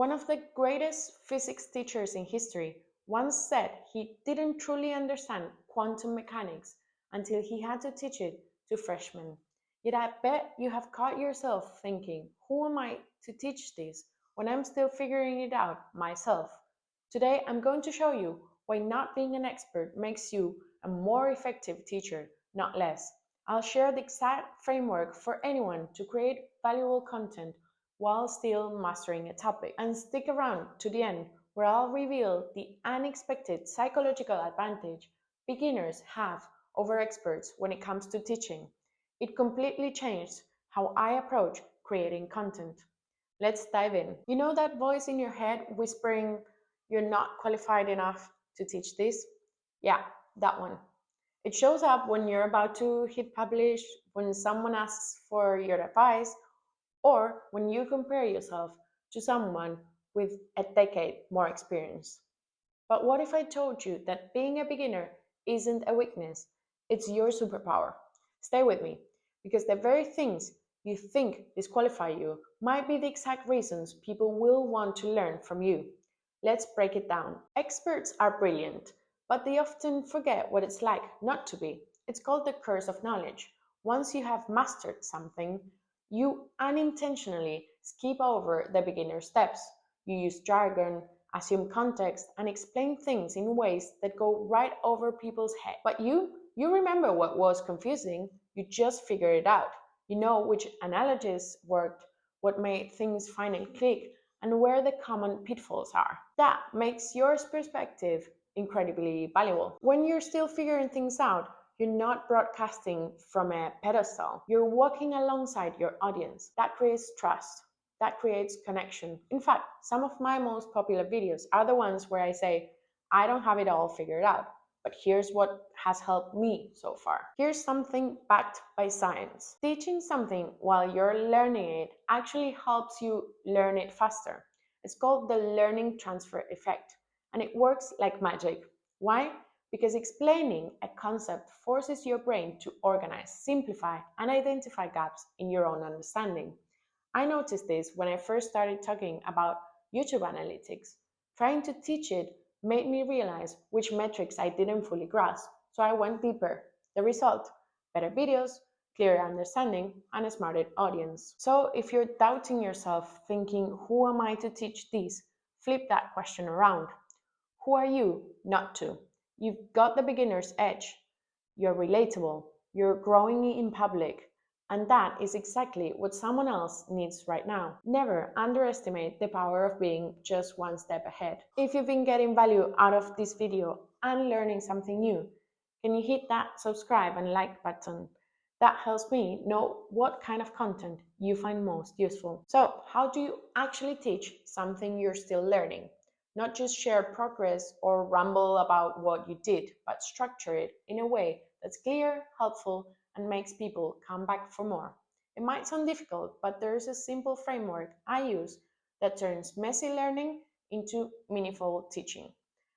One of the greatest physics teachers in history once said he didn't truly understand quantum mechanics until he had to teach it to freshmen. Yet I bet you have caught yourself thinking, who am I to teach this when I'm still figuring it out myself? Today I'm going to show you why not being an expert makes you a more effective teacher, not less. I'll share the exact framework for anyone to create valuable content while still mastering a topic. And stick around to the end where I'll reveal the unexpected psychological advantage beginners have over experts when it comes to teaching. It completely changed how I approach creating content. Let's dive in. You know that voice in your head whispering, you're not qualified enough to teach this? Yeah, that one. It shows up when you're about to hit publish, when someone asks for your advice, or when you compare yourself to someone with a decade more experience. But what if I told you that being a beginner isn't a weakness, it's your superpower? Stay with me, because the very things you think disqualify you might be the exact reasons people will want to learn from you. Let's break it down. Experts are brilliant, but they often forget what it's like not to be. It's called the curse of knowledge. Once you have mastered something, you unintentionally skip over the beginner steps. You use jargon, assume context, and explain things in ways that go right over people's head. But you remember what was confusing, you just figure it out. You know which analogies worked, what made things finally click, and where the common pitfalls are. That makes your perspective incredibly valuable. When you're still figuring things out, you're not broadcasting from a pedestal. You're walking alongside your audience. That creates trust. That creates connection. In fact, some of my most popular videos are the ones where I say, I don't have it all figured out, but here's what has helped me so far. Here's something backed by science. Teaching something while you're learning it actually helps you learn it faster. It's called the learning transfer effect, and it works like magic. Why? Because explaining a concept forces your brain to organize, simplify, and identify gaps in your own understanding. I noticed this when I first started talking about YouTube analytics. Trying to teach it made me realize which metrics I didn't fully grasp, so I went deeper. The result: better videos, clearer understanding, and a smarter audience. So if you're doubting yourself, thinking, who am I to teach this? Flip that question around. Who are you not to? You've got the beginner's edge. You're relatable. You're growing in public. And that is exactly what someone else needs right now. Never underestimate the power of being just one step ahead. If you've been getting value out of this video and learning something new, can you hit that subscribe and like button? That helps me know what kind of content you find most useful. So, how do you actually teach something you're still learning? Not just share progress or ramble about what you did, but structure it in a way that's clear, helpful, and makes people come back for more. It might sound difficult, but there's a simple framework I use that turns messy learning into meaningful teaching.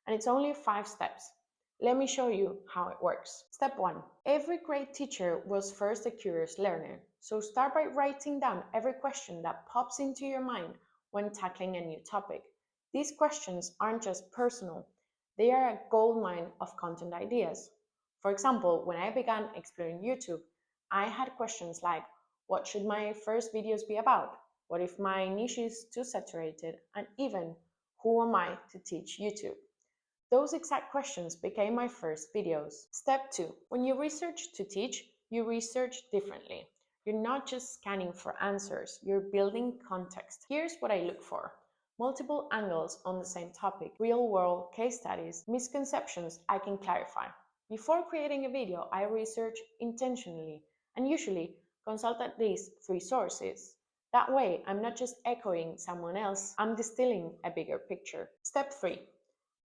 And it's only 5 steps. Let me show you how it works. Step 1. Every great teacher was first a curious learner. So start by writing down every question that pops into your mind when tackling a new topic. These questions aren't just personal, they are a goldmine of content ideas. For example, when I began exploring YouTube, I had questions like, what should my first videos be about? What if my niche is too saturated? And even, who am I to teach YouTube? Those exact questions became my first videos. Step 2. When you research to teach, you research differently. You're not just scanning for answers, you're building context. Here's what I look for: multiple angles on the same topic, real world case studies, misconceptions I can clarify. Before creating a video, I research intentionally and usually consult at least 3 sources. That way, I'm not just echoing someone else, I'm distilling a bigger picture. Step 3.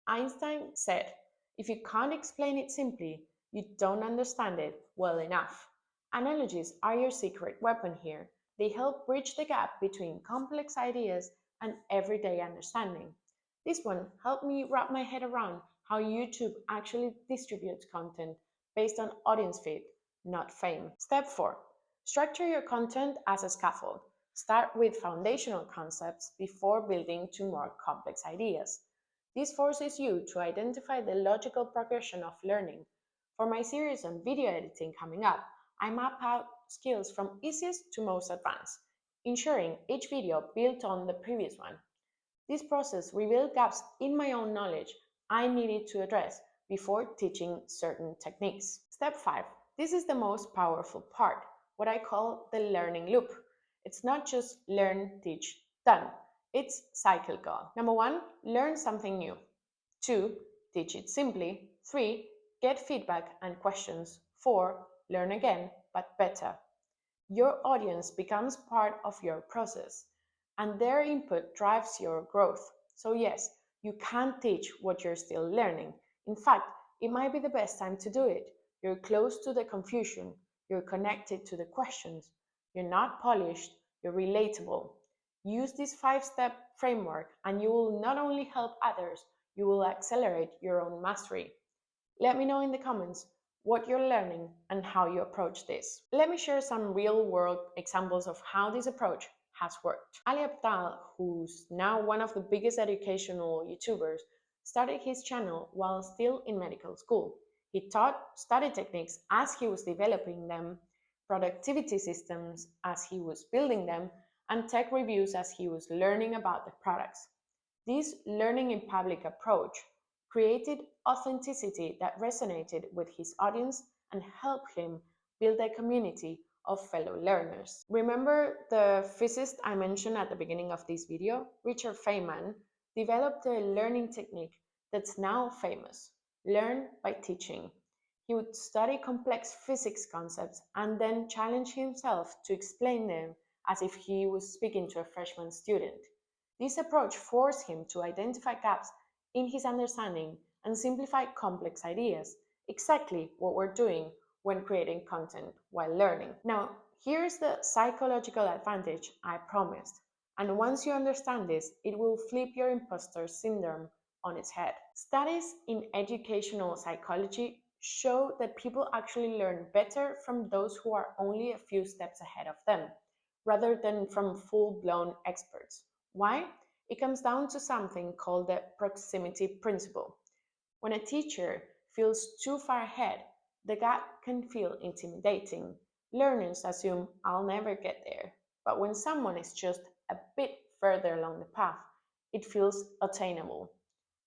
Einstein said, if you can't explain it simply, you don't understand it well enough. Analogies are your secret weapon here. They help bridge the gap between complex ideas and everyday understanding. This one helped me wrap my head around how YouTube actually distributes content based on audience feed, not fame. Step 4. Structure your content as a scaffold. Start with foundational concepts before building to more complex ideas. This forces you to identify the logical progression of learning. For my series on video editing coming up, I map out skills from easiest to most advanced, ensuring each video built on the previous one. This process revealed gaps in my own knowledge I needed to address before teaching certain techniques. Step 5. This is the most powerful part, what I call the learning loop. It's not just learn, teach, done. It's cyclical. Number 1, learn something new. 2, teach it simply. 3, get feedback and questions. 4, learn again, but better. Your audience becomes part of your process, and their input drives your growth. So, yes, you can't teach what you're still learning. In fact, it might be the best time to do it. You're close to the confusion, you're connected to the questions, you're not polished, you're relatable. Use this 5 step framework, and you will not only help others, you will accelerate your own mastery. Let me know in the comments what you're learning and how you approach this. Let me share some real world examples of how this approach has worked. Ali Abdal, who's now one of the biggest educational YouTubers, started his channel while still in medical school. He taught study techniques as he was developing them, productivity systems as he was building them, and tech reviews as he was learning about the products. This learning in public approach created authenticity that resonated with his audience and helped him build a community of fellow learners. Remember the physicist I mentioned at the beginning of this video? Richard Feynman developed a learning technique that's now famous: learn by teaching. He would study complex physics concepts and then challenge himself to explain them as if he was speaking to a freshman student. This approach forced him to identify gaps in his understanding and simplify complex ideas, exactly what we're doing when creating content while learning. Now, here's the psychological advantage I promised. And once you understand this, it will flip your imposter syndrome on its head. Studies in educational psychology show that people actually learn better from those who are only a few steps ahead of them, rather than from full-blown experts. Why? It comes down to something called the proximity principle. When a teacher feels too far ahead, the gap can feel intimidating. Learners assume I'll never get there. But when someone is just a bit further along the path, it feels attainable.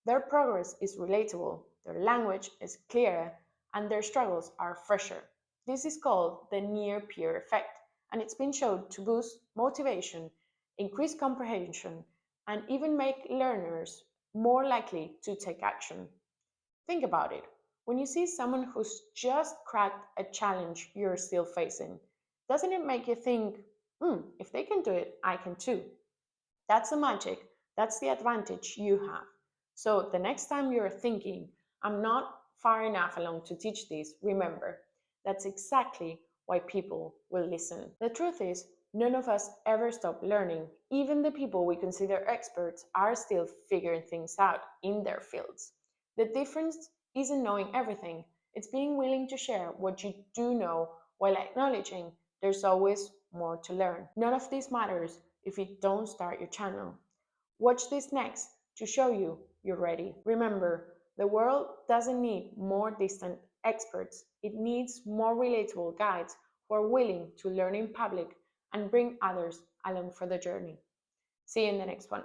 Their progress is relatable, their language is clearer, and their struggles are fresher. This is called the near peer effect, and it's been shown to boost motivation, increase comprehension, and even make learners more likely to take action. Think about it. When you see someone who's just cracked a challenge you're still facing, doesn't it make you think, if they can do it, I can too? That's the magic. That's the advantage you have. So the next time you're thinking, I'm not far enough along to teach this, remember, that's exactly why people will listen. The truth is, none of us ever stop learning. Even the people we consider experts are still figuring things out in their fields. The difference isn't knowing everything, it's being willing to share what you do know while acknowledging there's always more to learn. None of this matters if you don't start your channel. Watch this next to show you you're ready. Remember, the world doesn't need more distant experts, it needs more relatable guides who are willing to learn in public and bring others along for the journey. See you in the next one.